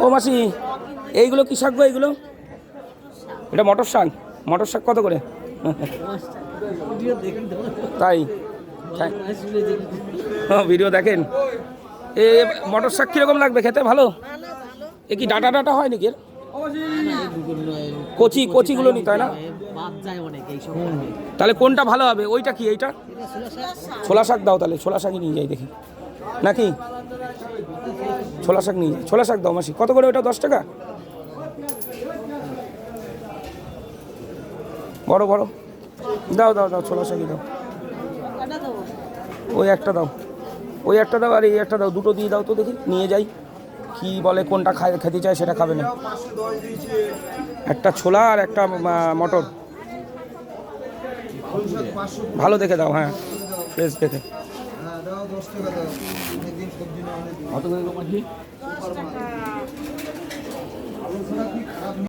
ও মাসি, এইগুলো কী শাক গো এইগুলো? এটা মটর শাক। মটর শাক কত করে? তাই? ভিডিও দেখেন। এ মটর শাক কীরকম লাগবে খেতে? ভালো? এ কি ডাটা ডাটা হয় নাকি? কচি কচিগুলো নি, তাই না? তাহলে কোনটা ভালো হবে? ওইটা কি এইটা? ছোলা শাক দাও, তাহলে ছোলা শাকই নিয়ে যাই দেখি নাকি। ছোলা শাক নিয়ে যাই, ছোলা শাক দাও মাসি। কত করে ওটা? 10 টাকা? বড় বড় দাও দাও দাও, ছোলা শাকই দাও। ওই একটা দাও, ওই একটা দাও, আর এই একটা দাও, দুটো দিয়ে দাও তো দেখি, নিয়ে যাই। কি বলে কোনটা খেতে চায় সেটা খাবে না। একটা ছোলা আর একটা মটর ভালো দেখে দাও। হ্যাঁ, ফ্রেশ দেখে। কত করে?